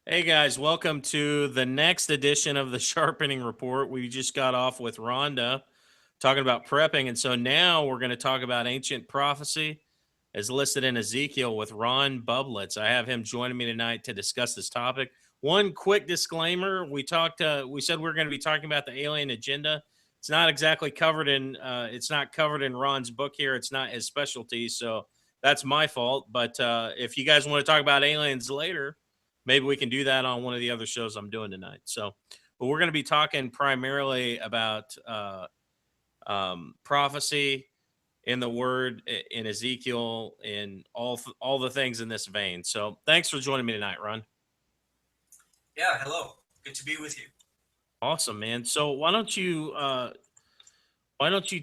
Hey guys, welcome to the next edition of the Sharpening Report. We just got off with Rhonda talking about prepping, and so now we're going to talk about ancient prophecy as listed in Ezekiel with Ron Bublitz. I have him joining me tonight to discuss this topic. One quick disclaimer: we said we are going to be talking about the alien agenda. It's not exactly covered in it's not covered in Ron's book here. It's not his specialty, so that's my fault. But if you guys want to talk about aliens later, maybe we can do that on one of the other shows I'm doing tonight. So, but we're going to be talking primarily about prophecy in the Word, in Ezekiel, in all the things in this vein. So, thanks for joining me tonight, Ron. Yeah, hello. Good to be with you. Awesome, man. So, why don't you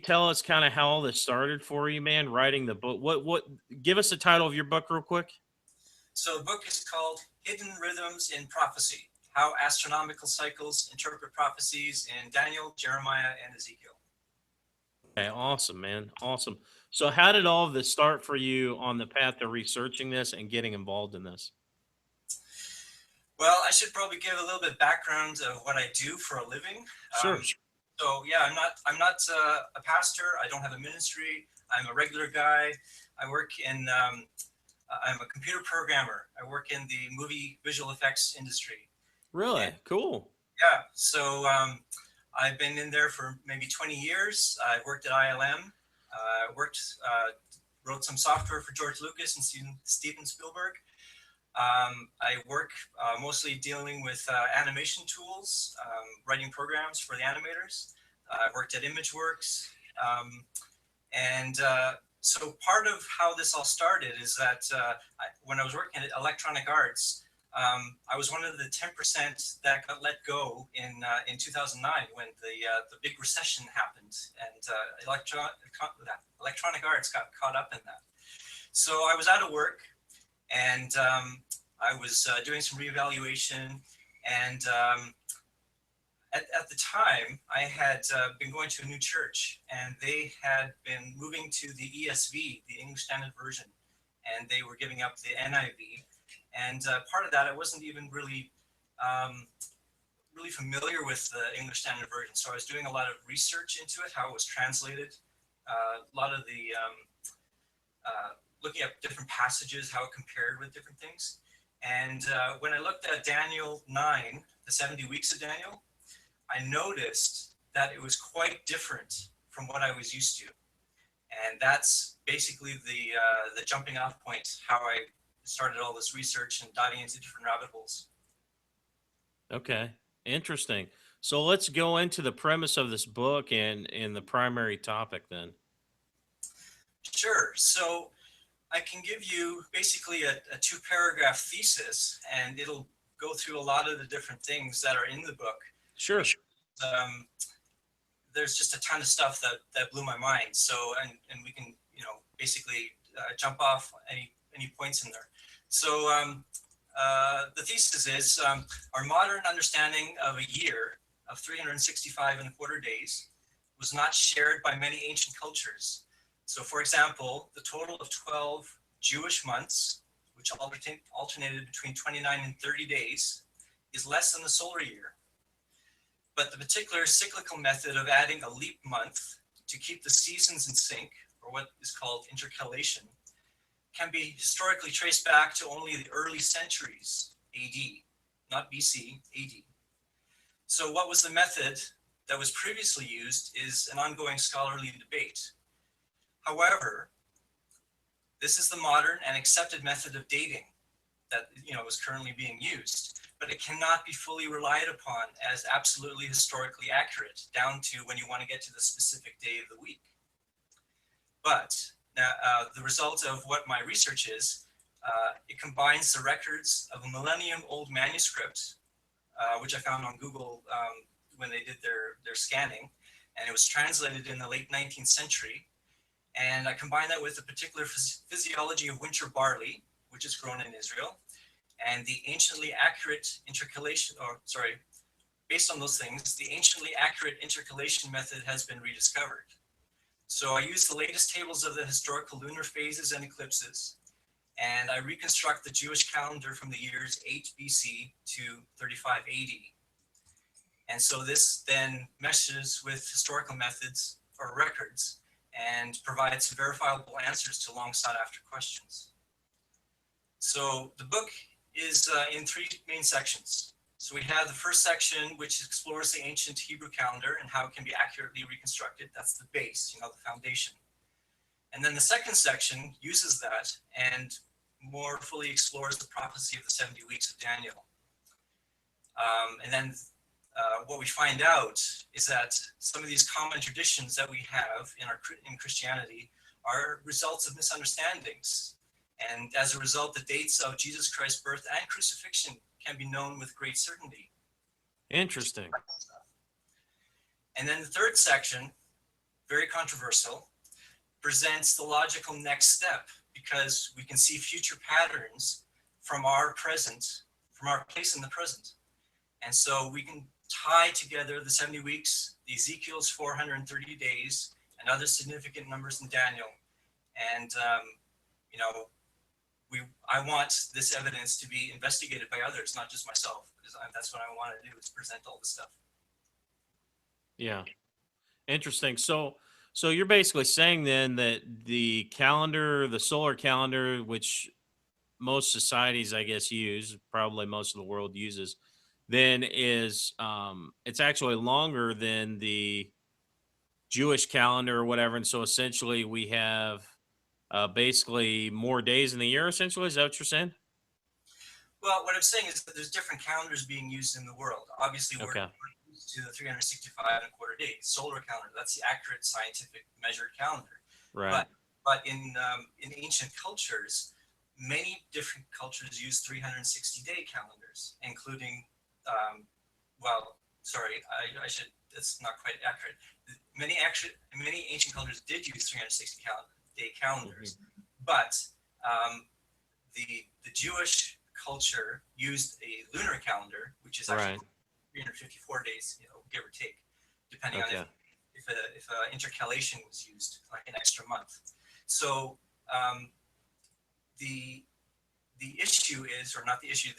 tell us kind of how all this started for you, man? Writing the book. What? Give us the title of your book, real quick. So the book is called Hidden Rhythms in Prophecy: How Astronomical Cycles Interpret Prophecies in Daniel, Jeremiah, and Ezekiel. Okay, awesome, man. Awesome. So, how did all of this start for you on the path to researching this and getting involved in this? Well, I should probably give a little bit of background of what I do for a living. Sure. So yeah, I'm not a pastor. I don't have a ministry. I'm a regular guy. I work in I'm a computer programmer. I work in the movie visual effects industry. And Really? Cool. yeah, so I've been in there for maybe 20 years. I worked at ILM. Worked, wrote some software for George Lucas and Steven Spielberg. I work mostly dealing with animation tools, writing programs for the animators. I worked at ImageWorks. And so part of how this all started is that when I was working at Electronic Arts, I was one of the 10% that got let go in 2009 when the big recession happened, and Electronic Arts got caught up in that. So I was out of work, and I was doing some reevaluation, and at the time, I had been going to a new church, and they had been moving to the ESV, the English Standard Version, and they were giving up the NIV. And part of that, I wasn't even really familiar with the English Standard Version, so I was doing a lot of research into it, how it was translated, a lot of the looking at different passages, how it compared with different things. And when I looked at Daniel 9, the 70 weeks of Daniel, I noticed that it was quite different from what I was used to. And that's basically the jumping off point, how I started all this research and diving into different rabbit holes. Okay. Interesting. So let's go into the premise of this book and the primary topic then. Sure. So I can give you basically a two-paragraph thesis, and it'll go through a lot of the different things that are in the book. Sure. Um, there's just a ton of stuff that blew my mind. So, and we can, basically jump off any points in there. So the thesis is our modern understanding of a year of 365 and a quarter days was not shared by many ancient cultures. So, for example, the total of 12 Jewish months, which alternated between 29 and 30 days, is less than the solar year. But the particular cyclical method of adding a leap month to keep the seasons in sync, or what is called intercalation, can be historically traced back to only the early centuries AD, not BC, AD. So what was the method that was previously used is an ongoing scholarly debate. However, this is the modern and accepted method of dating that is currently being used, but it cannot be fully relied upon as absolutely historically accurate down to when you want to get to the specific day of the week. But now, the result of what my research is, it combines the records of a millennium-old manuscript, which I found on Google when they did their scanning, and it was translated in the late 19th century. And I combine that with the particular physiology of winter barley, which is grown in Israel, and the anciently accurate intercalation, based on those things, the anciently accurate intercalation method has been rediscovered. So I use the latest tables of the historical lunar phases and eclipses, and I reconstruct the Jewish calendar from the years 8 BC to 35 AD. And so this then meshes with historical methods or records and provides verifiable answers to long sought after questions. So the book is in three main sections. So we have the first section, which explores the ancient Hebrew calendar and how it can be accurately reconstructed. That's the base, the foundation. And then the second section uses that and more fully explores the prophecy of the 70 weeks of Daniel. And then what we find out is that some of these common traditions that we have in Christianity are results of misunderstandings. And as a result, the dates of Jesus Christ's birth and crucifixion can be known with great certainty. Interesting. And then the third section, very controversial, presents the logical next step, because we can see future patterns from our present, from our place in the present. And so we can tie together the 70 weeks, the Ezekiel's 430 days, and other significant numbers in Daniel. And, I want this evidence to be investigated by others, not just myself, because that's what I want to do, is present all this stuff. Yeah. Interesting. So you're basically saying then that the calendar, the solar calendar, which most societies, I guess, use, probably most of the world uses, then is it's actually longer than the Jewish calendar or whatever. And so essentially we have basically more days in the year, essentially. Is that what you're saying? Well, what I'm saying is that there's different calendars being used in the world. Obviously, we're Okay. used to the 365 and a quarter days solar calendar. That's the accurate scientific measured calendar. Right. But in ancient cultures, many different cultures use 360-day calendars, including, that's not quite accurate. Many ancient cultures did use 360-day calendars, but the Jewish culture used a lunar calendar, which is actually 354 days, give or take, depending on if intercalation was used, like an extra month. So the issue is, or not the issue,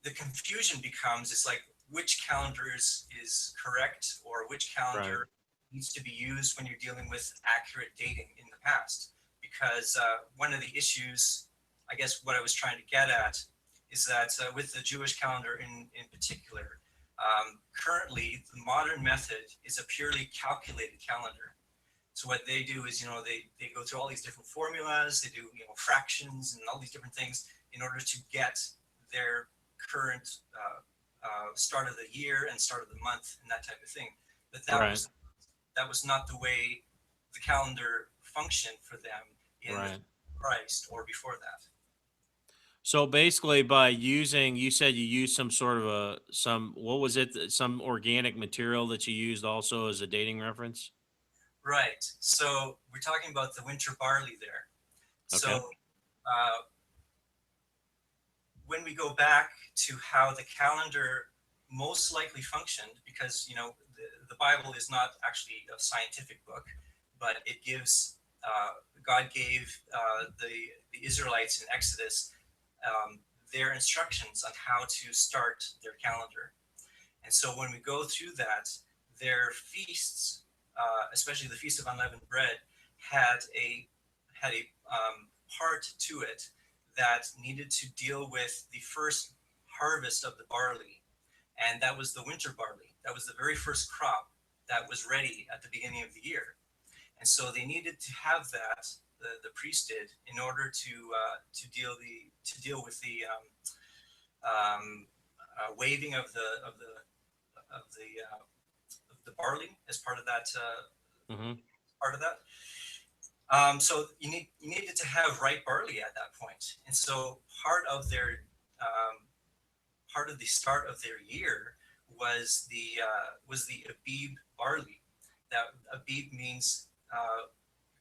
the confusion becomes, it's like which calendar is correct, or which calendar needs to be used when you're dealing with accurate dating in the past. Because one of the issues, I guess what I was trying to get at, is that with the Jewish calendar in particular, currently the modern method is a purely calculated calendar. So what they do is, they go through all these different formulas, they do, fractions and all these different things in order to get their current start of the year and start of the month and that type of thing. But that was not the way the calendar functioned for them in Christ or before that. So basically, by using, you said you used some sort of what was it? Some organic material that you used also as a dating reference? Right. So we're talking about the winter barley there. Okay. So when we go back to how the calendar most likely functioned, because, the Bible is not actually a scientific book, but it gives, God gave the Israelites in Exodus their instructions on how to start their calendar. And so when we go through that, their feasts, especially the Feast of Unleavened Bread, had a part to it that needed to deal with the first harvest of the barley. And that was the winter barley. That was the very first crop that was ready at the beginning of the year. And so they needed to have that, the priest did, in order to deal with the waving of the barley as part of that. Part of that. So you needed to have ripe barley at that point, and so part of the start of their year was the Abib barley. That Abib means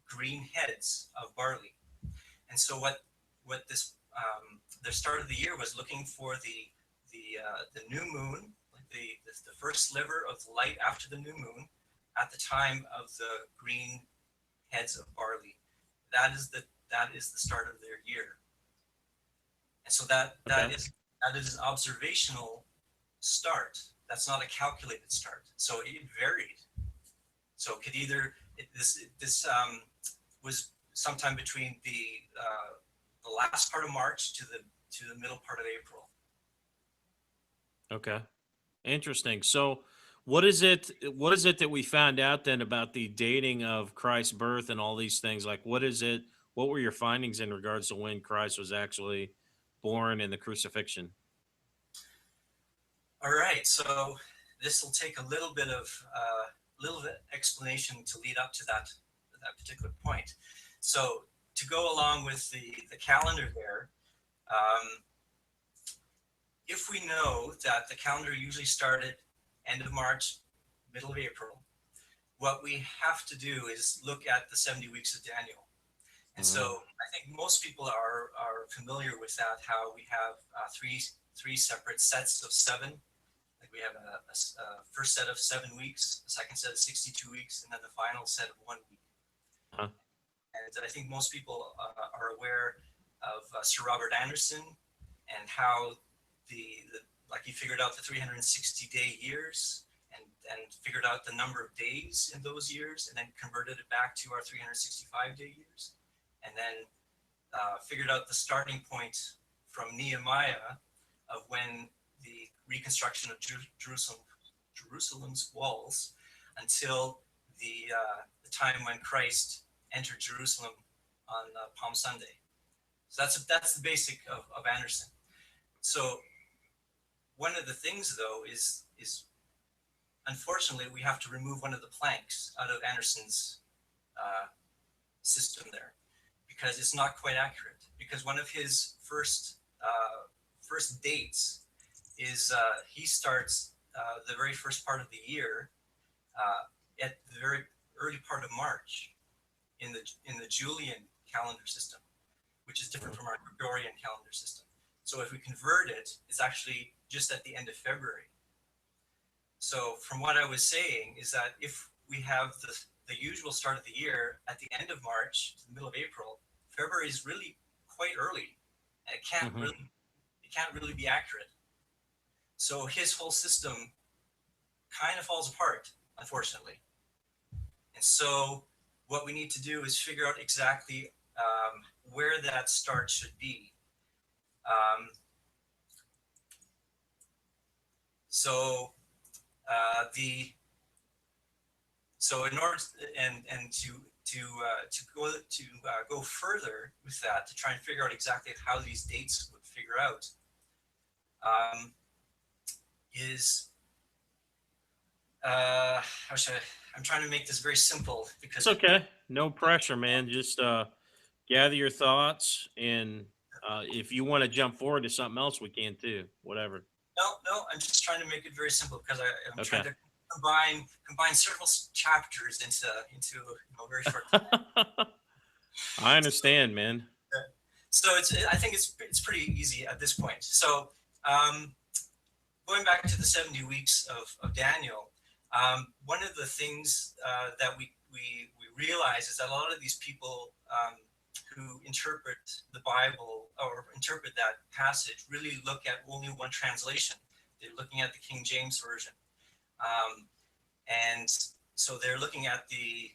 green heads of barley, and so what this the start of the year was looking for the new moon, like the first sliver of light after the new moon, at the time of the green heads of barley. that is the start of their year. And so that Okay. is an observational start. That's not a calculated start. So it varied. So it could either this was sometime between the last part of March to the middle part of April. Okay. Interesting. So what is it that we found out then about the dating of Christ's birth and all these things? Like what were your findings in regards to when Christ was actually born and the crucifixion? All right, so this will take a little bit explanation to lead up to that particular point. So to go along with the calendar there, if we know that the calendar usually started end of March, middle of April, what we have to do is look at the 70 weeks of Daniel. And so I think most people are familiar with that, how we have three separate sets of 7. Like we have a first set of 7 weeks, a second set of 62 weeks, and then the final set of 1 week. Uh-huh. And I think most people are aware of Sir Robert Anderson and how like he figured out the 360-day years and figured out the number of days in those years, and then converted it back to our 365-day years, and then figured out the starting point from Nehemiah of when the reconstruction of Jerusalem's walls until the time when Christ entered Jerusalem on Palm Sunday. So that's the basic of Anderson. So one of the things, though, is unfortunately we have to remove one of the planks out of Anderson's system there, because it's not quite accurate. Because one of his first dates is he starts the very first part of the year at the very early part of March in the Julian calendar system, which is different from our Gregorian calendar system. So if we convert it, it's actually just at the end of February. So from what I was saying is that if we have the usual start of the year at the end of March to the middle of April, February is really quite early. And it can't really be accurate. So his whole system kind of falls apart, unfortunately. And so what we need to do is figure out exactly where that start should be. So in order to go further with that, to try and figure out exactly how these dates would figure out, I'm trying to make this very simple because It's okay. No pressure, man. Just gather your thoughts, and if you want to jump forward to something else, we can too. Whatever. No, I'm just trying to make it very simple because I'm Okay. trying to combine several chapters into very short time. I understand, man. So I think it's pretty easy at this point. So going back to the 70 weeks of Daniel, one of the things that we realize is that a lot of these people who interpret the Bible or interpret that passage really look at only one translation. They're looking at the King James Version, and so they're looking at the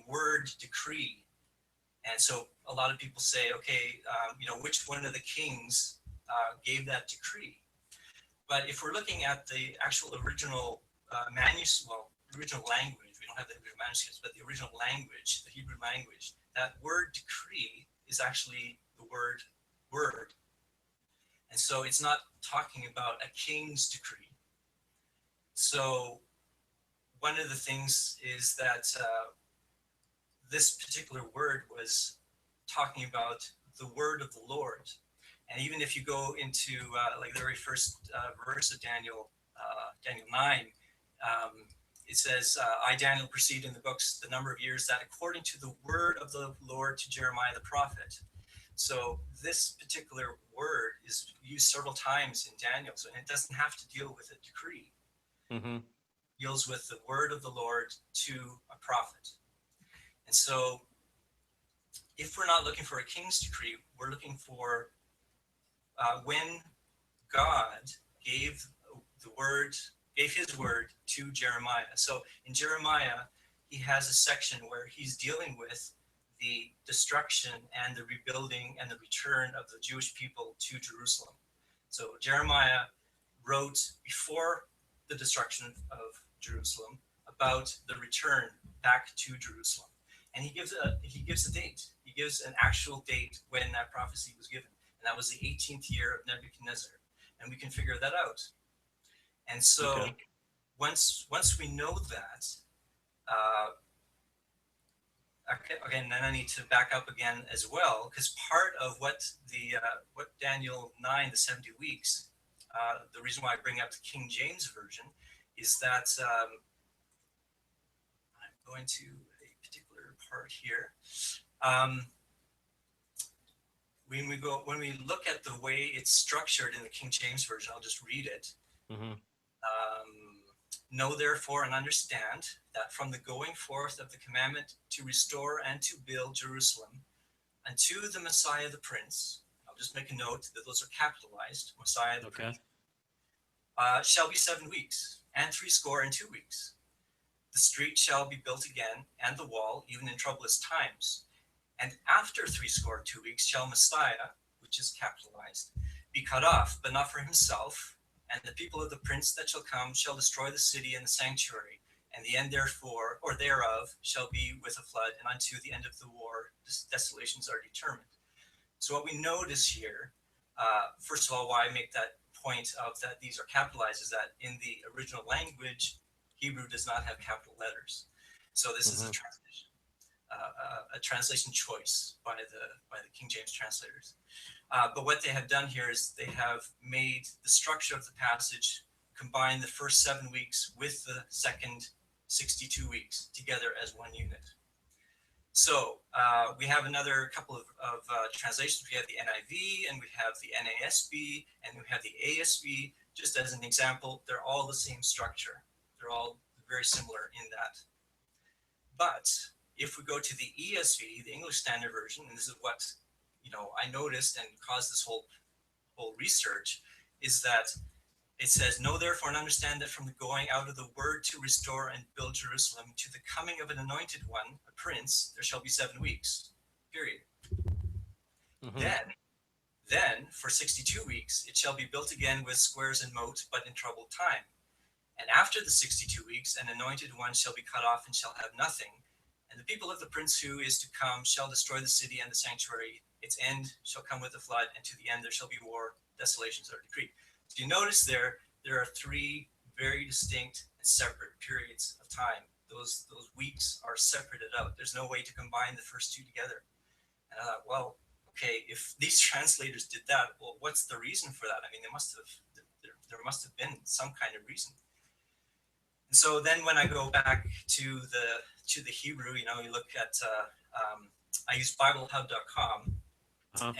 word decree. And so a lot of people say, okay, which one of the kings gave that decree? But if we're looking at the actual original original language, we don't have the original manuscripts, but the original language, the Hebrew language, that word decree is actually the word word. And so it's not talking about a king's decree. So one of the things is that this particular word was talking about the word of the Lord. And even if you go into like the very first verse of Daniel 9, it says, I, Daniel, perceived in the books the number of years that according to the word of the Lord to Jeremiah the prophet. So this particular word is used several times in Daniel, so it doesn't have to deal with a decree. Mm-hmm. It deals with the word of the Lord to a prophet. And so if we're not looking for a king's decree, we're looking for when God gave the word, gave his word to Jeremiah. So in Jeremiah, he has a section where he's dealing with the destruction and the rebuilding and the return of the Jewish people to Jerusalem. So Jeremiah wrote before the destruction of Jerusalem about the return back to Jerusalem. And he gives a date. He gives an actual date when that prophecy was given. And that was the 18th year of Nebuchadnezzar. And we can figure that out. And so Okay. once we know that, again, then I need to back up again as well, because part of what what Daniel 9, the 70 weeks, the reason why I bring up the King James version is that I'm going to a particular part here. When we look at the way it's structured in the King James version, I'll just read it. Mm-hmm. Know therefore and understand that from the going forth of the commandment to restore and to build Jerusalem unto the Messiah the Prince, I'll just make a note that those are capitalized, Messiah the Prince, shall be 7 weeks, and 62 weeks. The street shall be built again, and the wall, even in troublous times. And after 62 weeks shall Messiah, which is capitalized, be cut off, but not for himself. And the people of the prince that shall come shall destroy the city and the sanctuary, and the end therefore, or thereof, shall be with a flood, and unto the end of the war desolations are determined. So what we notice here, first of all, why I make that point of that these are capitalized is that in the original language, Hebrew does not have capital letters. So this is a translation. A translation choice by the King James translators. But what they have done here is they have made the structure of the passage combine the first 7 weeks with the second 62 weeks together as one unit. So we have another couple of translations. We have the NIV and we have the NASB and we have the ASB. Just as an example, they're all the same structure. They're all very similar in that. But if we go to the ESV, the English Standard Version, and this is what I noticed and caused this whole research, is that it says, "Know therefore and understand that from the going out of the word to restore and build Jerusalem to the coming of an anointed one, a prince, there shall be 7 weeks." Period. Mm-hmm. Then for 62 weeks it shall be built again with squares and moat, but in troubled time. And after the 62 weeks, an anointed one shall be cut off and shall have nothing. And the people of the prince who is to come shall destroy the city and the sanctuary. Its end shall come with a flood, and to the end there shall be war, desolations are decreed. So you notice there are 3 very distinct and separate periods of time. Those weeks are separated out. There's no way to combine the first 2 together. And I thought, well, okay, if these translators did that, well, what's the reason for that? I mean, there must have been some kind of reason. And so then when I go back to the Hebrew, you look at I use BibleHub.com, and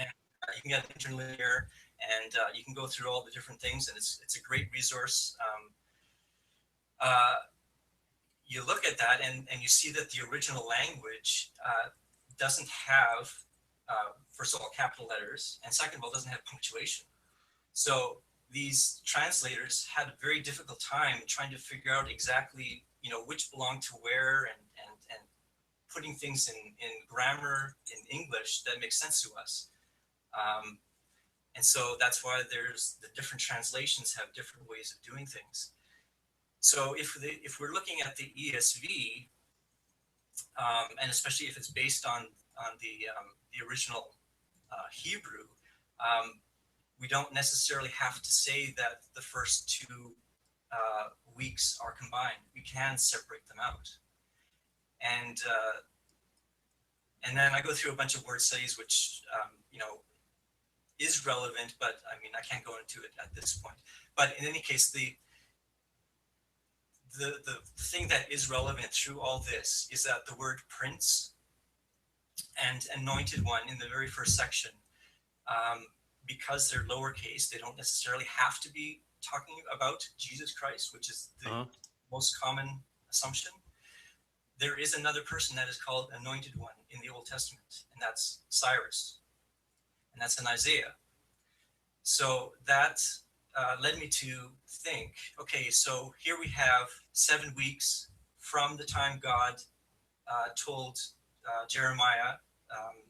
you can get an interlinear, and you can go through all the different things, and it's a great resource. You look at that, and you see that the original language doesn't have, first of all, capital letters, and second of all, doesn't have punctuation. So these translators had a very difficult time trying to figure out exactly, which belonged to where, and putting things in grammar in English that makes sense to us. And so that's why there's the different translations have different ways of doing things. So if we're looking at the ESV, and especially if it's based on the original Hebrew, we don't necessarily have to say that the first 2 weeks are combined. We can separate them out. And then I go through a bunch of word studies, which is relevant, but I mean I can't go into it at this point. But in any case, the thing that is relevant through all this is that the word prince and anointed one in the very first section, because they're lowercase, they don't necessarily have to be talking about Jesus Christ, which is the most common assumption. there is another person that is called Anointed One in the Old Testament, and that's Cyrus, and that's in Isaiah. So that led me to think, okay, so here we have 7 weeks from the time God told Jeremiah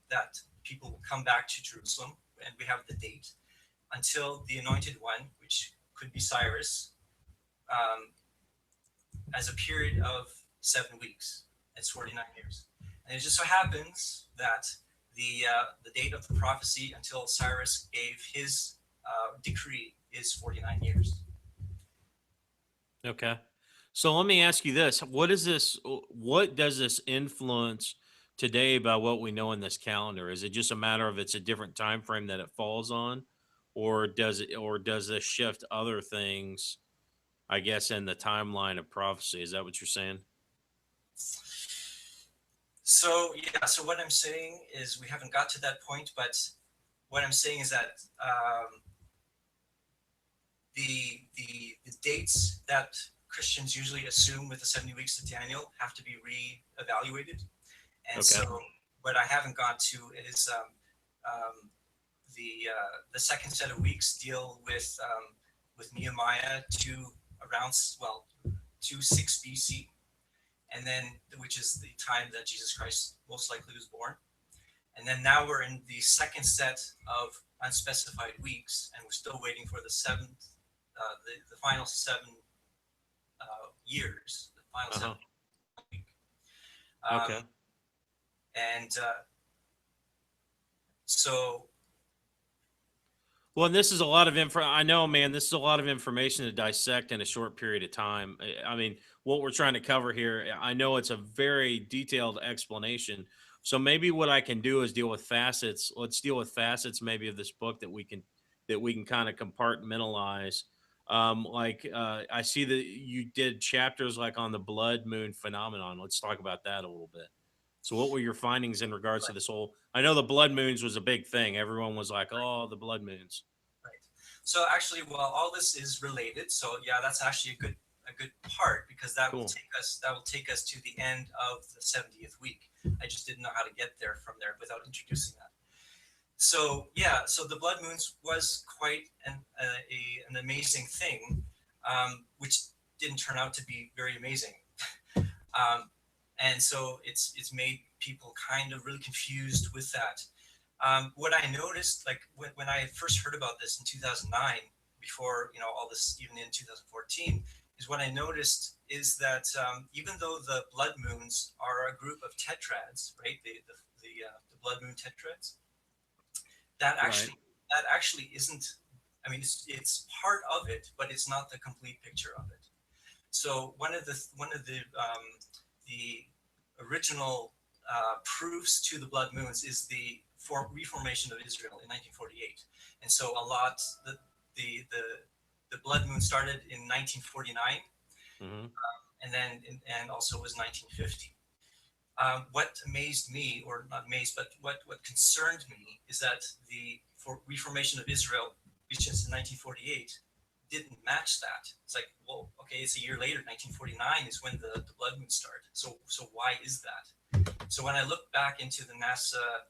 that people will come back to Jerusalem, and we have the date, until the Anointed One, which could be Cyrus, as a period of 7 weeks. It's 49 years. And it just so happens that the date of the prophecy until Cyrus gave his decree is 49 years. Okay. So let me ask you this. What does this influence today by what we know in this calendar? Is it just a matter of it's a different time frame that it falls on? Or does this shift other things, I guess, in the timeline of prophecy? Is that what you're saying? So yeah, so what I'm saying is we haven't got to that point, but what I'm saying is that the dates that Christians usually assume with the 70 weeks of Daniel have to be re-evaluated. And Okay. so what I haven't got to is the second set of weeks deal with Nehemiah to around 26 BC, and then which is the time that Jesus Christ most likely was born. And then now we're in the second set of unspecified weeks, and we're still waiting for the seventh, the final 7 years, the final 7 week. Okay. And so Well, and this is a lot of info. I know, man, this is a lot of information to dissect in a short period of time. I mean, what we're trying to cover here, I know it's a very detailed explanation. So maybe what I can do is deal with facets. Let's deal with facets maybe of this book that we can kind of compartmentalize. I see that you did chapters like on the blood moon phenomenon. Let's talk about that a little bit. So what were your findings in regards to this whole? I know the blood moons was a big thing. Everyone was like, "Oh, the blood moons." right. So actually, well, all this is related. So yeah, that's actually a good part, because that will Cool. take us to the end of the 70th week. I just didn't know how to get there from there without introducing that. So yeah, so the blood moons was quite an amazing thing, which didn't turn out to be very amazing. And so it's made people kind of really confused with that. What I noticed, like when I first heard about this in 2009, before all this, even in 2014, is what I noticed is that even though the blood moons are a group of tetrads, right? The blood moon tetrads, that actually Right. that actually isn't. I mean, it's part of it, but it's not the complete picture of it. So the original proofs to the blood moons is the reformation of Israel in 1948, and so a lot the blood moon started in 1949, Mm-hmm. and also was 1950. What amazed me, or not amazed, but what concerned me, is that the reformation of Israel, which is in 1948, didn't match that. It's like, well, okay, it's a year later, 1949 is when the blood moon started. So why is that? So when I looked back into the NASA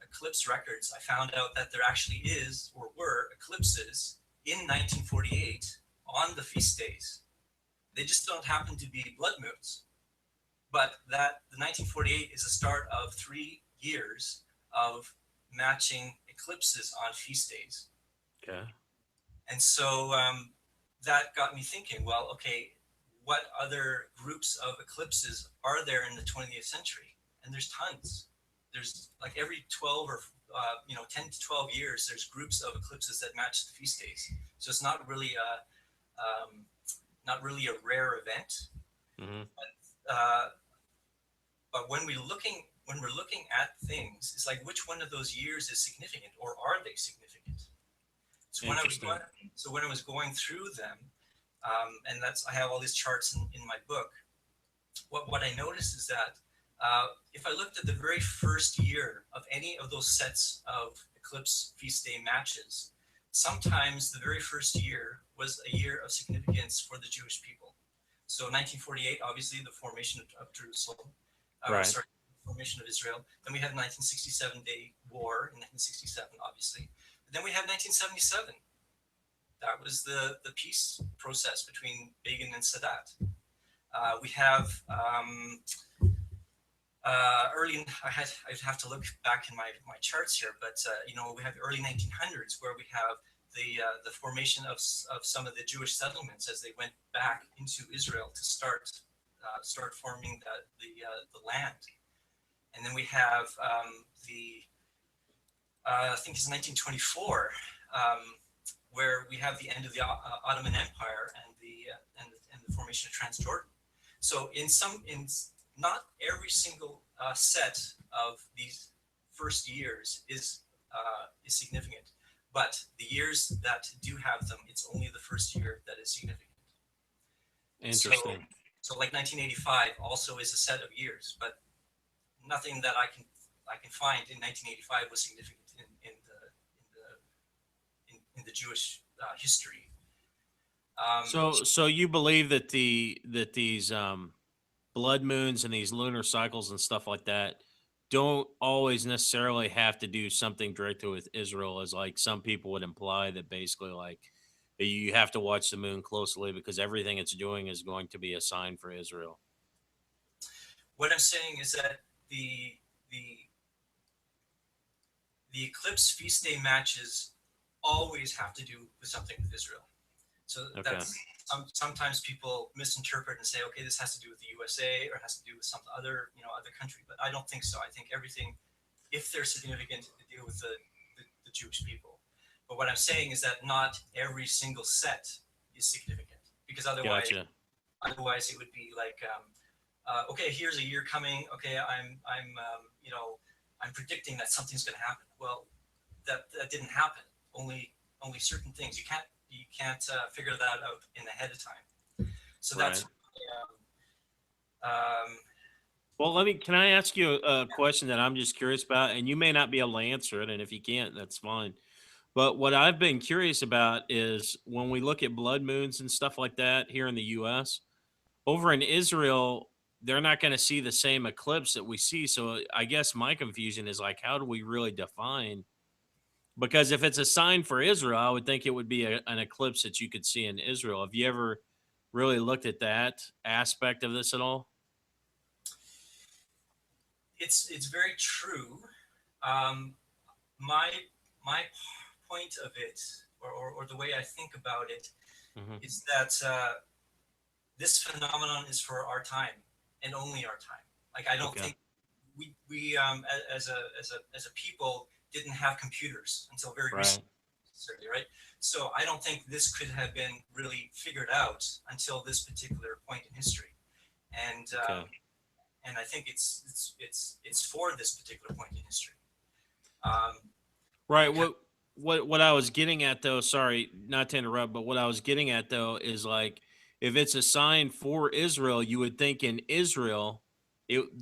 eclipse records, I found out that there actually is, or were, eclipses in 1948 on the feast days. They just don't happen to be blood moons. But that the 1948 is the start of 3 years of matching eclipses on feast days. Okay. And so that got me thinking, well, okay, what other groups of eclipses are there in the 20th century? And there's tons. There's like every 12 or 10 to 12 years, there's groups of eclipses that match the feast days. So it's not really a rare event. Mm-hmm. But when we're looking at things, it's like, which one of those years is significant, or are they significant? So when I was going through them, and I have all these charts in my book. What I noticed is that if I looked at the very first year of any of those sets of eclipse feast day matches, sometimes the very first year was a year of significance for the Jewish people. So 1948, obviously, the formation of Jerusalem. Right. Sorry, formation of Israel. Then we had the 1967 Day War in 1967, obviously. But then we had 1977. That was the peace process between Begin and Sadat. We have early. I'd have to look back in my charts here, but we have the early 1900s where we have the formation of some of the Jewish settlements as they went back into Israel to start forming the land. And then we have I think it's 1924, where we have the end of the Ottoman Empire and the formation of Transjordan. So in not every single set of these first years is significant, but the years that do have them, it's only the first year that is significant. Interesting. So like 1985 also is a set of years, but nothing that I can find in 1985 was significant in the Jewish history. So you believe that these blood moons and these lunar cycles and stuff like that don't always necessarily have to do something directly with Israel, as like some people would imply that basically like you have to watch the moon closely because everything it's doing is going to be a sign for Israel. What I'm saying is that the eclipse feast day matches always have to do with something with Israel. So that's sometimes people misinterpret and say, okay, this has to do with the USA or it has to do with some other country, but I don't think so. I think everything, if they're significant, to deal with the Jewish people. But what I'm saying is that not every single set is significant, because otherwise it would be like, okay, here's a year coming. Okay, I'm predicting that something's going to happen. Well, that didn't happen. Only certain things. You can't figure that out in ahead of time. So that's. Well, can I ask you a question that I'm just curious about, and you may not be able to answer it, and if you can't, that's fine. But what I've been curious about is when we look at blood moons and stuff like that here in the U.S., over in Israel, they're not going to see the same eclipse that we see. So I guess my confusion is like, how do we really define? Because if it's a sign for Israel, I would think it would be an eclipse that you could see in Israel. Have you ever really looked at that aspect of this at all? It's very true. My point of it, or the way I think about it, is that this phenomenon is for our time and only our time. Like I don't think we as a people didn't have computers until very recently, right? So I don't think this could have been really figured out until this particular point in history, and I think it's for this particular point in history. Right. What I was getting at though, sorry, not to interrupt, but what I was getting at though is like if it's a sign for Israel, you would think in Israel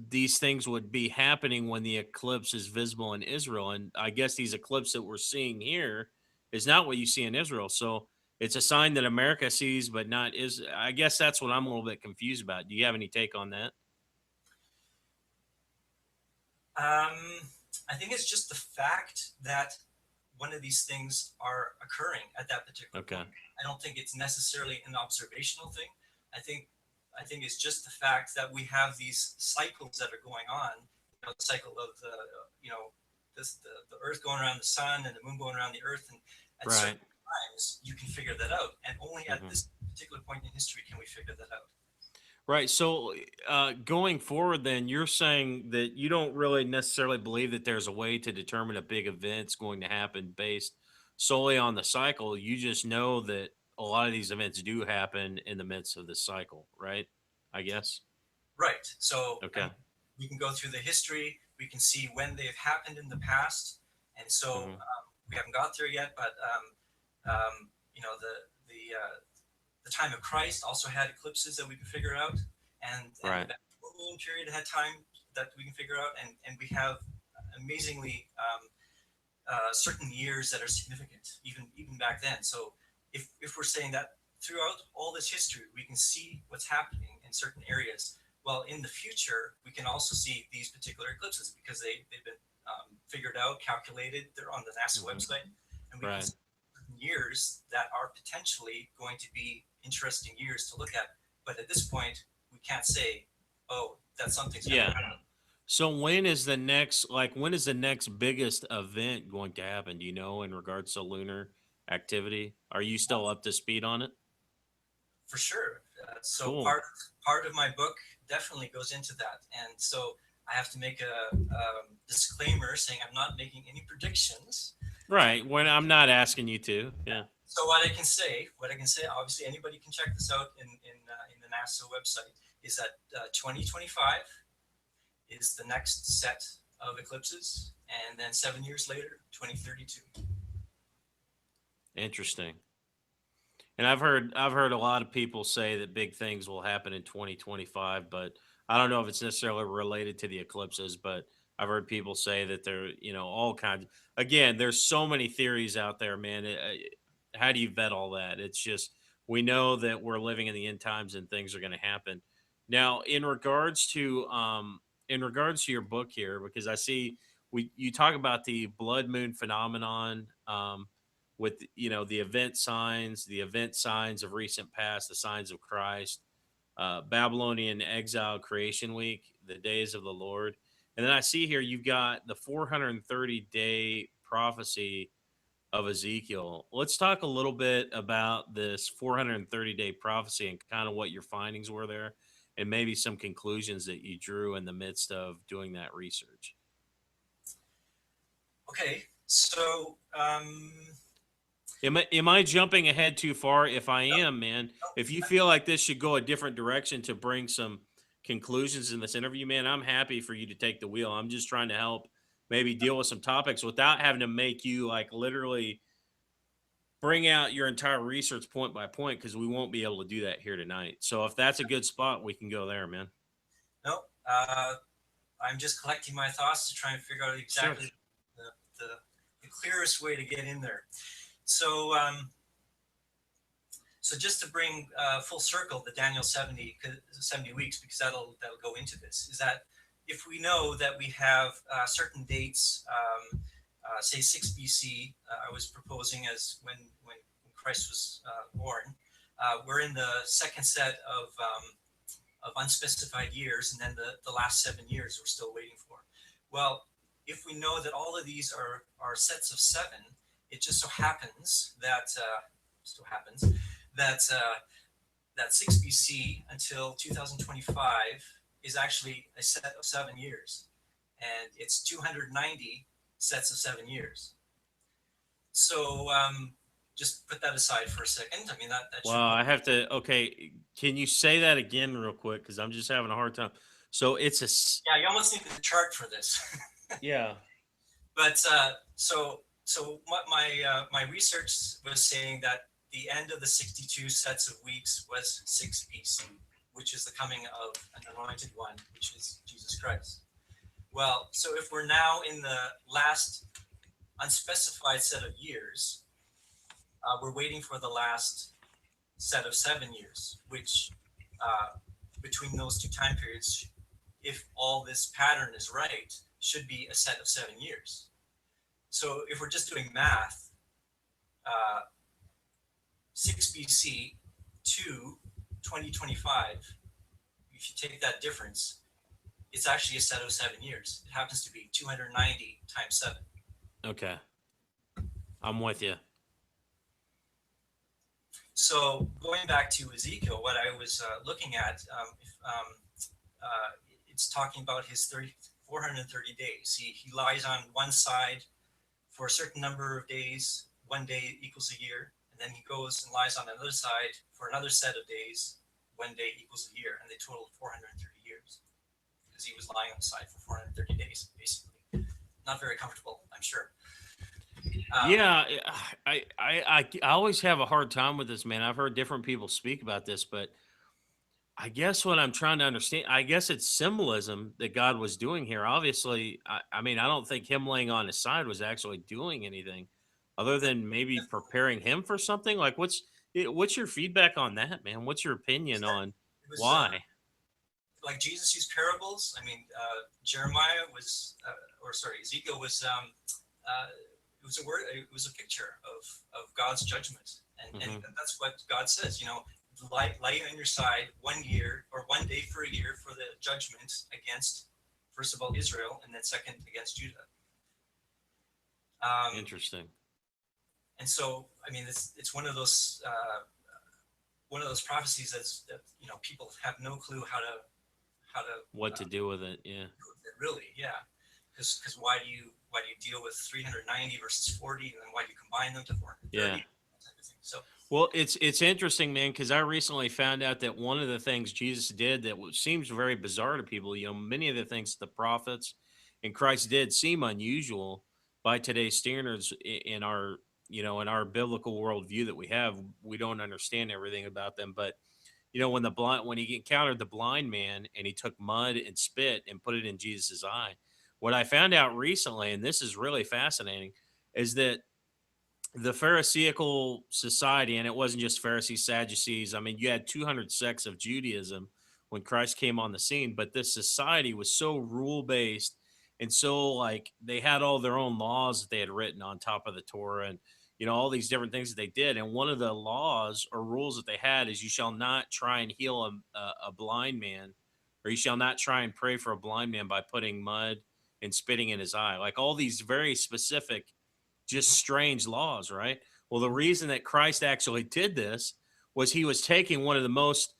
these things would be happening when the eclipse is visible in Israel. And I guess these eclipses that we're seeing here is not what you see in Israel. So it's a sign that America sees, but not is. I guess that's what I'm a little bit confused about. Do you have any take on that? I think it's just the fact that one of these things are occurring at that particular point. I don't think it's necessarily an observational thing. I think it's just the fact that we have these cycles that are going on. The cycle of the Earth going around the sun and the moon going around the Earth, and at certain times you can figure that out. And only at this particular point in history can we figure that out. Right. So going forward, then you're saying that you don't really necessarily believe that there's a way to determine a big event's going to happen based solely on the cycle. You just know that a lot of these events do happen in the midst of this cycle, right? I guess. Right. So we can go through the history. We can see when they've happened in the past, and so we haven't got there yet. But the time of Christ also had eclipses that we can figure out, and the Babylonian period had time that we can figure out, and we have amazingly certain years that are significant, even back then. So if we're saying that throughout all this history, we can see what's happening in certain areas. Well, in the future, we can also see these particular eclipses because they've been figured out, calculated. They're on the NASA website, and we can see years that are potentially going to be interesting years to look at. But at this point, we can't say, oh, that something's going to happen. So when is the next, like, when is the next biggest event going to happen? Do you know, in regards to lunar activity? Are you still up to speed on it? For sure. So Cool. part of my book definitely goes into that, and so I have to make a disclaimer saying I'm not making any predictions. Right. When I'm not asking you to. Yeah. So what I can say, obviously anybody can check this out in the NASA website, is that 2025 is the next set of eclipses, and then 7 years later, 2032. Interesting. And I've heard a lot of people say that big things will happen in 2025, but I don't know if it's necessarily related to the eclipses, but I've heard people say that they're, all kinds. Again, there's so many theories out there, man. How do you vet all that? It's just, we know that we're living in the end times and things are going to happen. Now, in regards to your book here, because I see you talk about the blood moon phenomenon, with the event signs of recent past, the signs of Christ, Babylonian exile, creation week, the days of the Lord. And then I see here you've got the 430-day prophecy of Ezekiel. Let's talk a little bit about this 430-day prophecy and kind of what your findings were there, and maybe some conclusions that you drew in the midst of doing that research. Okay, so Am I jumping ahead too far? If I am, man, if you feel like this should go a different direction to bring some conclusions in this interview, man, I'm happy for you to take the wheel. I'm just trying to help maybe deal with some topics without having to make you like literally bring out your entire research point by point, because we won't be able to do that here tonight. So if that's a good spot, we can go there, man. no, I'm just collecting my thoughts to try and figure out exactly Sure. the clearest way to get in there. So, so just to bring full circle the Daniel 70 weeks, because that'll go into this, is that if we know that we have certain dates, say 6 BC, I was proposing as when Christ was born, we're in the second set of unspecified years, and then the last 7 years we're still waiting for. Well, if we know that all of these are sets of 7, it just so happens that that 6 BC until 2025 is actually a set of 7 years, and it's 290 sets of 7 years. So just put that aside for a second. I mean, that Wow, I have to. Okay, can you say that again real quick? Because I'm just having a hard time. So it's yeah, you almost need the chart for this. Yeah. But so what my research was saying that the end of the 62 sets of weeks was 6 BC, which is the coming of an anointed one, which is Jesus Christ. Well, so if we're now in the last unspecified set of years, we're waiting for the last set of 7 years, which between those two time periods, if all this pattern is right, should be a set of 7 years. So if we're just doing math, 6 BC to 2025, if you take that difference, it's actually a set of 7 years. It happens to be 290 times 7. Okay. I'm with you. So going back to Ezekiel, what I was looking at, it's talking about his 430 days. He lies on one side for a certain number of days. 1 day equals a year. And then he goes and lies on another side for another set of days. 1 day equals a year. And they total 430 years. Because he was lying on the side for 430 days, basically. Not very comfortable, I'm sure. Yeah, I always have a hard time with this, man. I've heard different people speak about this, but I guess what I'm trying to understand, I guess it's symbolism that God was doing here. Obviously, I mean, I don't think him laying on his side was actually doing anything other than maybe preparing him for something. Like, What's your feedback on that, man? What's your opinion That on it was why? like Jesus used parables. I mean, Jeremiah was, or sorry, Ezekiel was. It was a word. It was a picture of God's judgment, and Hmm. that's what God says. You know, lay on your side 1 year or 1 day for a year for the judgment against, first of all, Israel, and then second against Judah. Um, Interesting. and so, I mean, it's one of those prophecies that people have no clue how to What to do with it? Yeah. really, yeah. Because why do you deal with 390 versus 40, and then why do you combine them to 430? Yeah. That type of thing. So Well, it's interesting, man, because I recently found out that one of the things Jesus did that seems very bizarre to people, many of the things the prophets and Christ did seem unusual by today's standards in our, in our biblical worldview that we have. We don't understand everything about them, but when he encountered the blind man and he took mud and spit and put it in Jesus's eye, what I found out recently, and this is really fascinating, is that the Pharisaical society, and it wasn't just Pharisees, Sadducees. I mean, you had 200 sects of Judaism when Christ came on the scene, but this society was so rule based and so like they had all their own laws that they had written on top of the Torah and all these different things that they did. And one of the laws or rules that they had is you shall not try and heal a blind man, or you shall not try and pray for a blind man by putting mud and spitting in his eye. Like all these very specific, just strange laws, right? Well, the reason that Christ actually did this was he was taking one of the most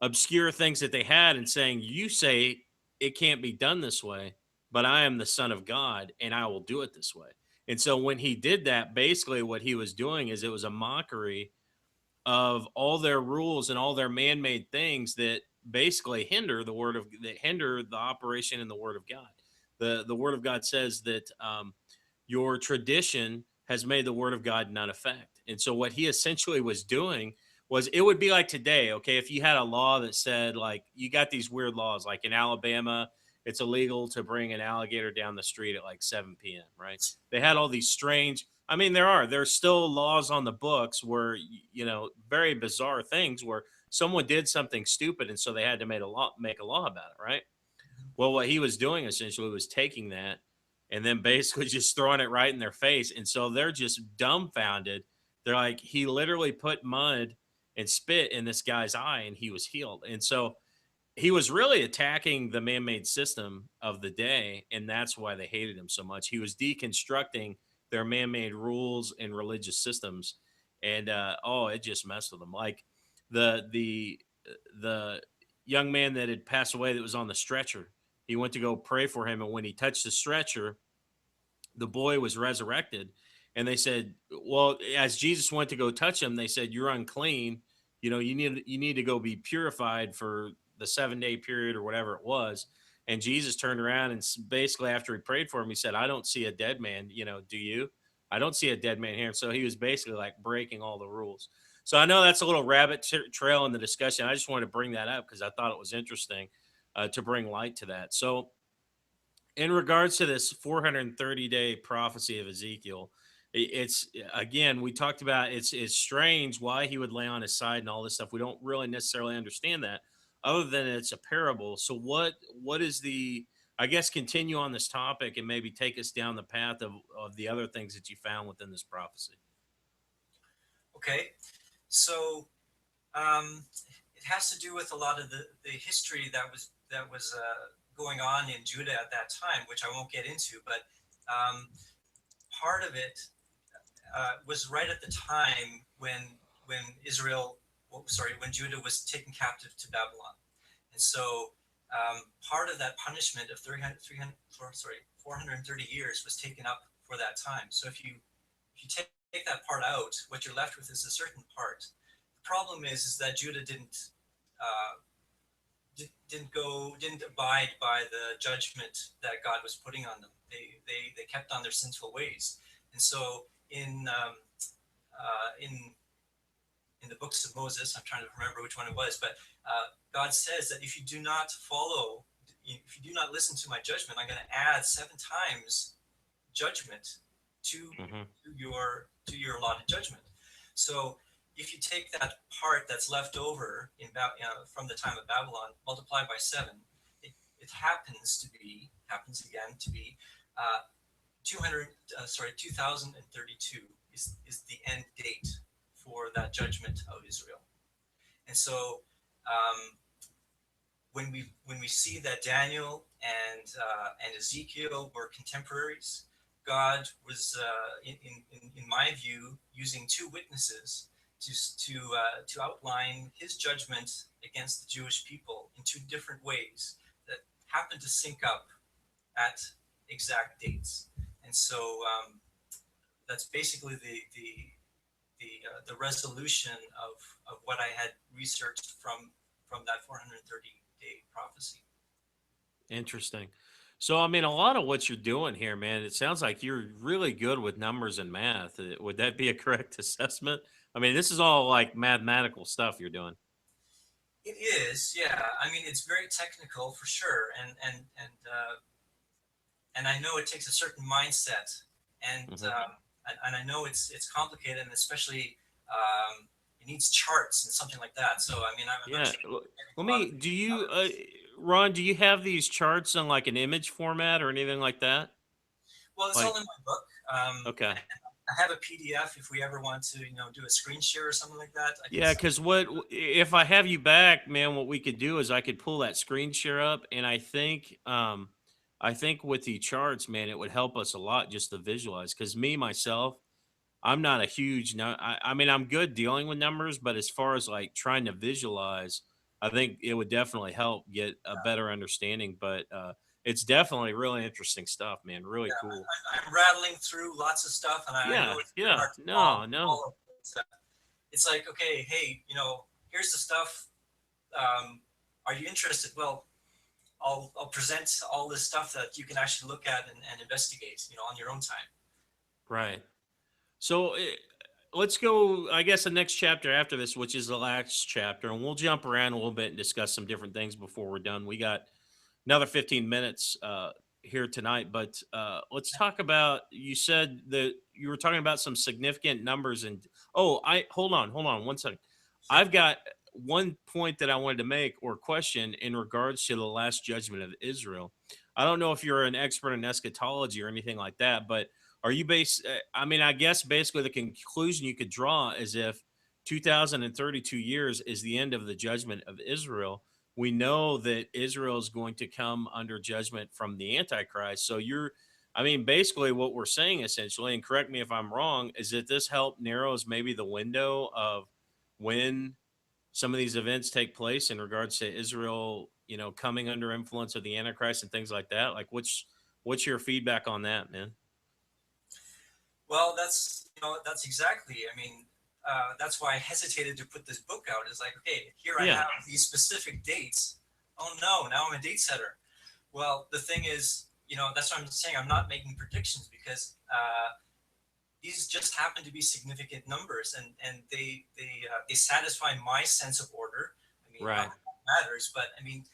obscure things that they had and saying, "You say it can't be done this way, but I am the Son of God and I will do it this way." And so when he did that, basically what he was doing is it was a mockery of all their rules and all their man-made things that basically hinder the operation in the word of God. The word of God says that your tradition has made the word of God none effect. And so what he essentially was doing was, it would be like today, okay, if you had a law that said, like, you got these weird laws, like in Alabama, it's illegal to bring an alligator down the street at like 7 p.m., right? They had all these strange, I mean, there's still laws on the books where, very bizarre things where someone did something stupid. And so they had to make a law about it, right? Well, what he was doing essentially was taking that and then basically just throwing it right in their face. And so they're just dumbfounded. They're like, he literally put mud and spit in this guy's eye and he was healed. And so he was really attacking the man-made system of the day, and that's why they hated him so much. He was deconstructing their man-made rules and religious systems, and it just messed with them. Like the young man that had passed away that was on the stretcher, he went to go pray for him, and when he touched the stretcher, the boy was resurrected. And they said, well, as Jesus went to go touch him, they said, "You're unclean. You need to go be purified for the 7 day period," or whatever it was. And Jesus turned around and basically, after he prayed for him, he said, "I don't see a dead man. Do you? I don't see a dead man here." And so he was basically like breaking all the rules. So I know that's a little rabbit trail in the discussion. I just wanted to bring that up because I thought it was interesting to bring light to that. So in regards to this 430-day prophecy of Ezekiel, it's, again, we talked about, it's strange why he would lay on his side and all this stuff. We don't really necessarily understand that, other than it's a parable. So what is the, I guess, continue on this topic and maybe take us down the path of the other things that you found within this prophecy. okay, so um, it has to do with a lot of the history that was going on in Judah at that time, which I won't get into, but um, part of it was right at the time when Judah was taken captive to Babylon. And so part of that punishment of 430 years was taken up for that time. So if you take that part out, what you're left with is a certain part. The problem is that Judah uh, didn't abide by the judgment that God was putting on them. They kept on their sinful ways, and so in the books of Moses, I'm trying to remember which one it was, but God says that if you do not listen to my judgment, I'm going to add 7 times judgment to Hmm. your allotted judgment. So if you take that part that's left over from the time of Babylon, multiply by 7, it happens again to be 2032 is the end date for that judgment of Israel. And so when we see that Daniel and Ezekiel were contemporaries, God was, in my view, using two witnesses to outline His judgment against the Jewish people in two different ways that happen to sync up at exact dates. And so that's basically the resolution of what I had researched from that 430-day prophecy. Interesting. So, I mean, a lot of what you're doing here, man, it sounds like you're really good with numbers and math. Would that be a correct assessment? I mean, this is all like mathematical stuff you're doing. It is, yeah. I mean, it's very technical for sure, and I know it takes a certain mindset, and and I know it's complicated, and especially it needs charts and something like that. So, I mean, I'm Yeah. actually Let a lot of me, do you, numbers. Ron, do you have these charts in like an image format or anything like that? Well, it's all Like, in my book. okay. I have a PDF if we ever want to, do a screen share or something like that. I can Yeah, because what if I have you back, man? What we could do is I could pull that screen share up, and I think with the charts, man, it would help us a lot just to visualize. Because me myself, I'm not a huge no. I mean, I'm good dealing with numbers, but as far as like trying to visualize, I think it would definitely help get a better understanding. But it's definitely really interesting stuff, man. Really yeah, cool. I'm rattling through lots of stuff, and I Yeah, know it's very yeah. hard to No, no. follow. It's like, okay, hey, here's the stuff. Are you interested? Well, I'll present all this stuff that you can actually look at and investigate, on your own time. Right. So let's go, I guess, the next chapter after this, which is the last chapter, and we'll jump around a little bit and discuss some different things before we're done. We got another 15 minutes here tonight, but let's talk about. You said that you were talking about some significant numbers, and oh, I hold on, 1 second. Sure. I've got one point that I wanted to make or question in regards to the last judgment of Israel. I don't know if you're an expert in eschatology or anything like that, but are you based? I mean, I guess basically the conclusion you could draw is if 2032 years is the end of the judgment of Israel, we know that Israel is going to come under judgment from the Antichrist. So I mean, basically what we're saying essentially, and correct me if I'm wrong, is that this help narrows maybe the window of when some of these events take place in regards to Israel, coming under influence of the Antichrist and things like that. Like, what's your feedback on that, man? Well, that's exactly. I mean, that's why I hesitated to put this book out. Is like, okay, here I Yeah. have these specific dates. Oh no, now I'm a date setter. Well, the thing is, that's what I'm saying. I'm not making predictions because these just happen to be significant numbers, and they satisfy my sense of order. I mean, not Right. that it matters, but I mean,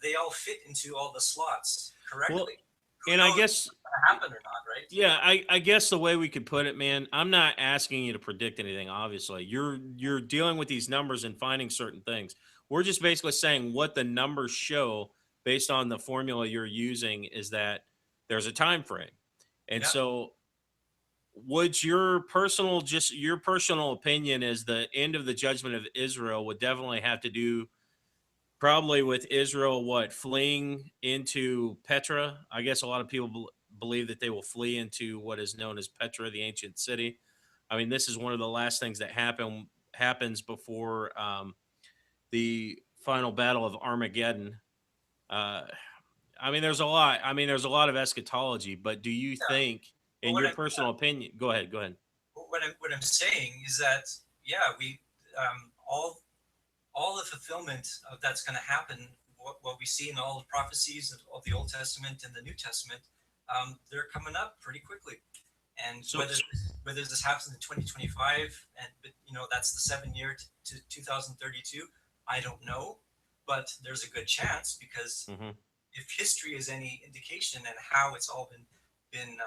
they all fit into all the slots Well, correctly. Who and I knows if guess it's going to happen or not, right? yeah, I guess the way we could put it, man, I'm not asking you to predict anything, obviously. You're dealing with these numbers and finding certain things. We're just basically saying what the numbers show based on the formula you're using is that there's a time frame. And Yeah. so would your personal opinion is the end of the judgment of Israel would definitely have to do probably with Israel, what, fleeing into Petra? I guess a lot of people believe that they will flee into what is known as Petra, the ancient city. I mean, this is one of the last things that happens before the final battle of Armageddon. Uh, I mean, there's a lot. I mean, there's a lot of eschatology, but do you Yeah. think, Well, in your personal opinion, go ahead, go ahead. what I'm saying is that, yeah, we all the fulfillment of that's going to happen. What we see in all the prophecies of the Old Testament and the New Testament, they're coming up pretty quickly. And So, whether this happens in 2025, and that's the 7 year to 2032, I don't know, but there's a good chance because mhm. if history is any indication and how it's all been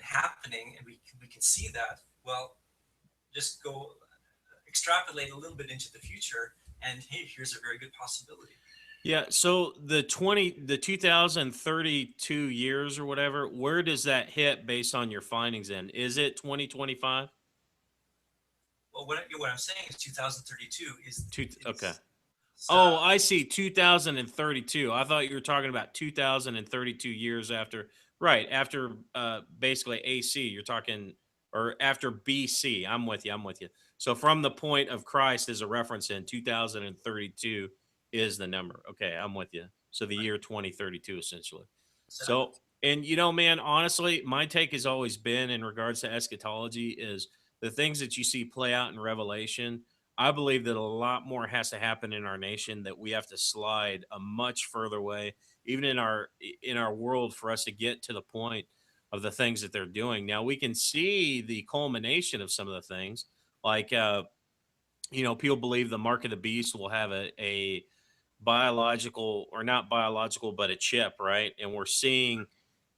happening, and we can see that. Well, just go. extrapolate a little bit into the future, and hey, here's a very good possibility. Yeah, so the 2032 years or whatever, where does that hit based on your findings in? Is it 2025? Well, what I'm saying is 2032 Okay. is Oh, I see. 2032. I thought you were talking about 2032 years after, right? After basically AC, you're talking, or after BC. I'm with you. I'm with you. So from the point of Christ as a reference in 2032 is the number. Okay, I'm with you. So the year 2032 essentially. exactly. So, and you know, man, honestly, my take has always been in regards to eschatology is the things that you see play out in Revelation. I believe that a lot more has to happen in our nation, that we have to slide a much further way, even in our world, for us to get to the point of the things that they're doing. Now we can see the culmination of some of the things, like people believe the mark of the beast will have a biological, or not biological, but a chip, right? And we're seeing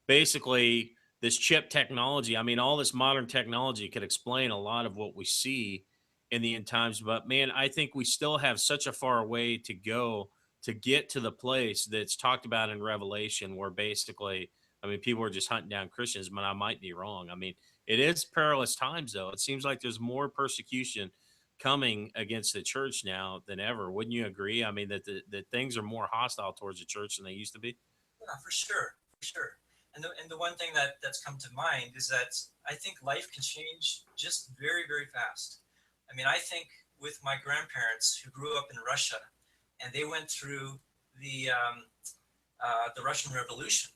basically this chip technology. I mean, all this modern technology could explain a lot of what we see in the end times. But man, I think we still have such a far way to go to get to the place that's talked about in Revelation, where basically, I mean, people are just hunting down Christians, but I might be wrong. I mean, it is perilous times, though. It seems like there's more persecution coming against the church now than ever. Wouldn't you agree? I mean, that things are more hostile towards the church than they used to be. Yeah, for sure, for sure. And the one thing that's come to mind is that I think life can change just very, very fast. I mean, I think with my grandparents who grew up in Russia, and they went through the Russian Revolution,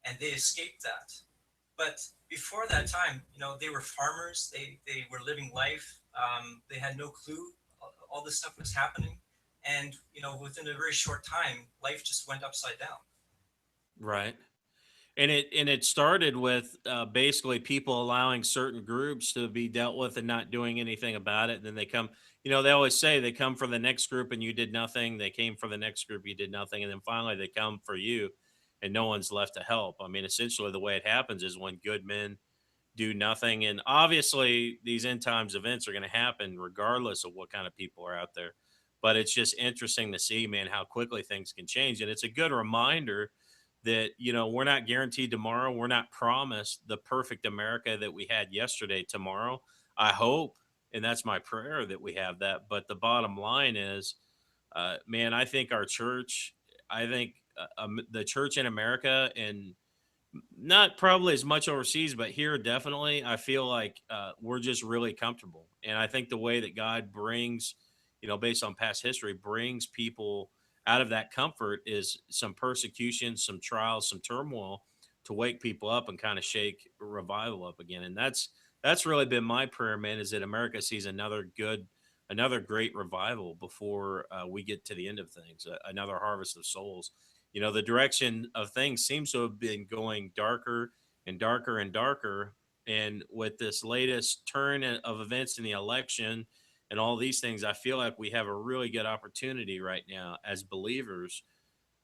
and they escaped that. But before that time, they were farmers. They were living life. They had no clue all this stuff was happening, and within a very short time, life just went upside down. Right. And it started with basically people allowing certain groups to be dealt with and not doing anything about it. And then they come, they always say they come for the next group and you did nothing. They came for the next group, you did nothing. And then finally they come for you and no one's left to help. I mean, essentially the way it happens is when good men do nothing. And obviously these end times events are going to happen regardless of what kind of people are out there. But it's just interesting to see, man, how quickly things can change. And it's a good reminder that, we're not guaranteed tomorrow. We're not promised the perfect America that we had yesterday tomorrow. I hope, and that's my prayer, that we have that. But the bottom line is, man, I think our church, I think the church in America, and not probably as much overseas, but here definitely, I feel like we're just really comfortable. And I think the way that God brings, based on past history, brings people out of that comfort is some persecution, some trials, some turmoil to wake people up and kind of shake revival up again. And that's really been my prayer, man, is that America sees another great revival before we get to the end of things, another harvest of souls. The direction of things seems to have been going darker and darker and darker. And with this latest turn of events in the election and all these things, I feel like we have a really good opportunity right now as believers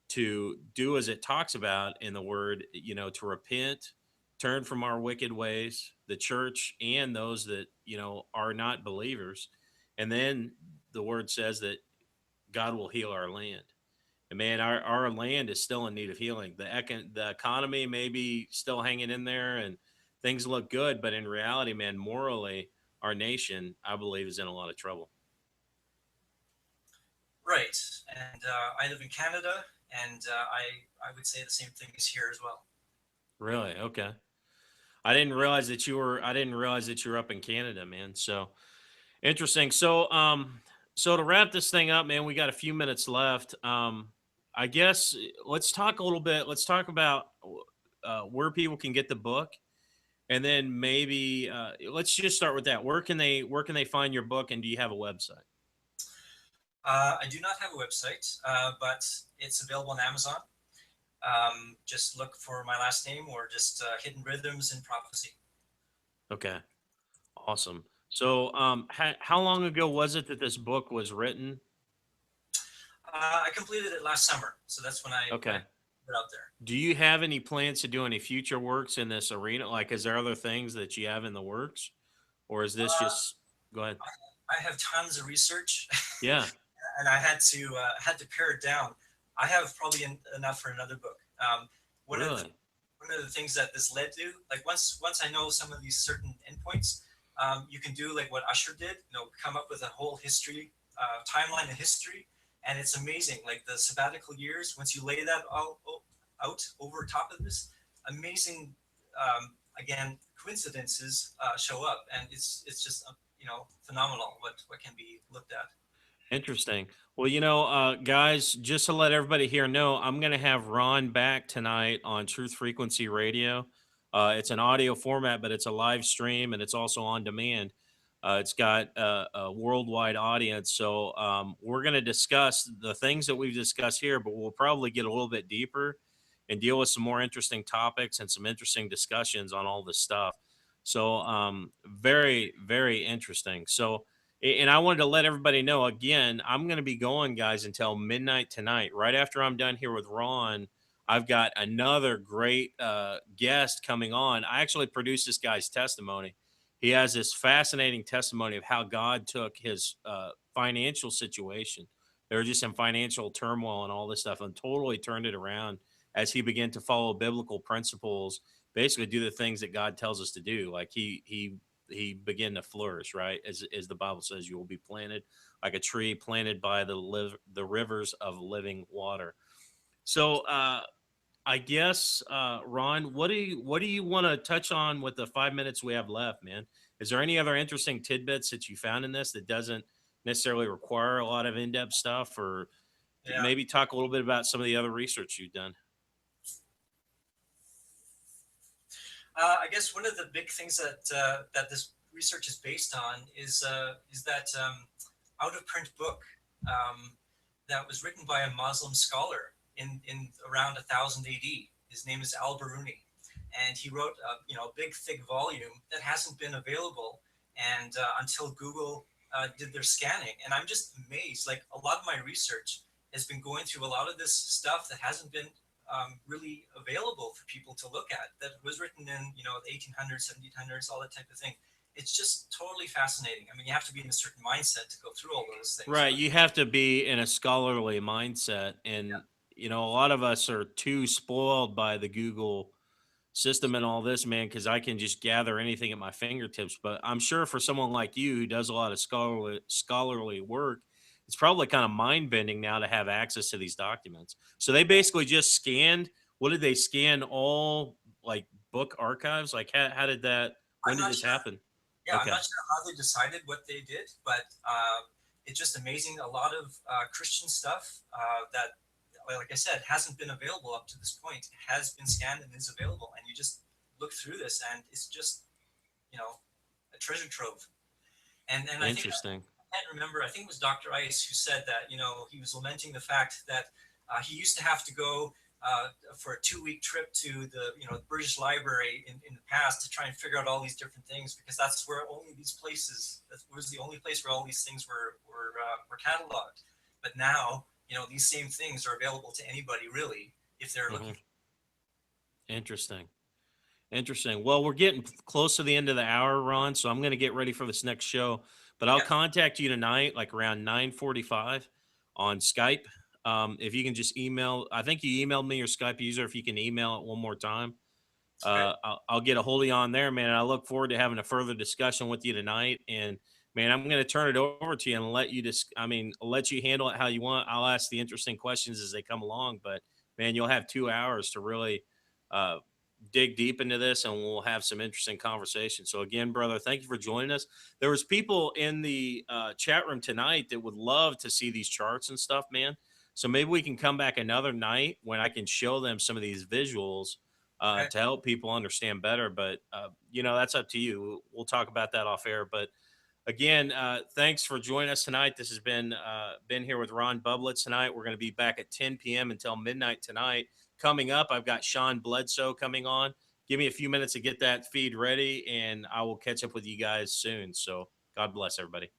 to do as it talks about in the word, to repent, turn from our wicked ways, the church and those that, are not believers. And then the word says that God will heal our land. And man, our land is still in need of healing. The economy may be still hanging in there and things look good, but in reality, man, morally, our nation, I believe, is in a lot of trouble. Right. And I live in Canada, and I would say the same thing is here as well. Really? Okay. I didn't realize that you were up in Canada, man. So interesting. So to wrap this thing up, man, we got a few minutes left. I guess let's talk a little bit. Let's talk about where people can get the book, and then maybe let's just start with that. Where can they find your book, and do you have a website? I do not have a website, but it's available on Amazon. Just look for my last name or just Hidden Rhythms in Prophecy. Okay, awesome. So, how long ago was it that this book was written? I completed it last summer, so that's when I Okay. put it out there. Do you have any plans to do any future works in this arena? Like, is there other things that you have in the works, or is this Uh, just? Go ahead. I have tons of research, Yeah, and I had to pare it down. I have probably enough for another book. One of the really. one of the things that this led to, like once I know some of these certain endpoints, you can do like what Usher did, come up with a whole history timeline of history, and it's amazing. Like the sabbatical years, once you lay that out over top of this, amazing again coincidences show up, and it's just phenomenal what can be looked at. Interesting. Well, guys, just to let everybody here know, I'm going to have Ron back tonight on Truth Frequency Radio. It's an audio format, but it's a live stream and it's also on demand. It's got a worldwide audience. So we're going to discuss the things that we've discussed here, but we'll probably get a little bit deeper and deal with some more interesting topics and some interesting discussions on all this stuff. So very, very interesting. So, and I wanted to let everybody know again, I'm going to be going, guys, until midnight tonight. Right after I'm done here with Ron, I've got another great guest coming on. I actually produced this guy's testimony. He has this fascinating testimony of how God took his financial situation. They were just in financial turmoil and all this stuff, and totally turned it around as he began to follow biblical principles, basically do the things that God tells us to do. Like he began to flourish, right? As the Bible says, you will be planted like a tree planted by the rivers of living water. So I guess Ron, what do you want to touch on with the 5 minutes we have left, man? Is there any other interesting tidbits that you found in this that doesn't necessarily require a lot of in-depth stuff, or Yeah. maybe talk a little bit about some of the other research you've done? I guess one of the big things that this research is based on is that out of print book that was written by a Muslim scholar in around 1000 AD. His name is Al Biruni, and he wrote a big thick volume that hasn't been available and until Google did their scanning. And I'm just amazed. Like a lot of my research has been going through a lot of this stuff that hasn't been really available for people to look at, that was written in the 1800s, 1700s, all that type of thing. It's just totally fascinating. I mean, you have to be in a certain mindset to go through all those things. Right. But You have to be in a scholarly mindset. yeah, And, a lot of us are too spoiled by the Google system and all this, man, because I can just gather anything at my fingertips. But I'm sure for someone like you who does a lot of scholarly work, it's probably kind of mind bending now to have access to these documents. So they basically just scanned. What did they scan? All like book archives? Like how did that? When I'm did not this sure. happen? Yeah, I'm Okay. not sure how they decided what they did, but it's just amazing. A lot of Christian stuff that, like I said, hasn't been available up to this point, has been scanned and is available. And you just look through this, and it's just, a treasure trove. And I think Interesting. I can't remember. I think it was Dr. Ice who said that he was lamenting the fact that he used to have to go for a 2 week trip to the British Library in the past to try and figure out all these different things, because that's where only these places, that was the only place where all these things were cataloged. But now these same things are available to anybody really if they're Hmm. looking. Interesting. Interesting. Well, we're getting close to the end of the hour, Ron, so I'm going to get ready for this next show. But I'll Yeah. contact you tonight, like around 9:45 on Skype. If you can just email, I think you emailed me your Skype user. If you can email it one more time, Okay. I'll get a hold of you on there, man. I look forward to having a further discussion with you tonight. And man, I'm going to turn it over to you and let you I'll let you handle it how you want. I'll ask the interesting questions as they come along. But man, you'll have 2 hours to really uh, dig deep into this, and we'll have some interesting conversation. So again, brother, thank you for joining us. There was people in the chat room tonight that would love to see these charts and stuff, man. So maybe we can come back another night when I can show them some of these visuals Okay. to help people understand better. But that's up to you. We'll talk about that off air. But again, thanks for joining us tonight. This has been here with Ron Bublitz tonight. We're going to be back at 10 p.m. until midnight tonight. Coming up, I've got Sean Bledsoe coming on. Give me a few minutes to get that feed ready, and I will catch up with you guys soon. So God bless everybody.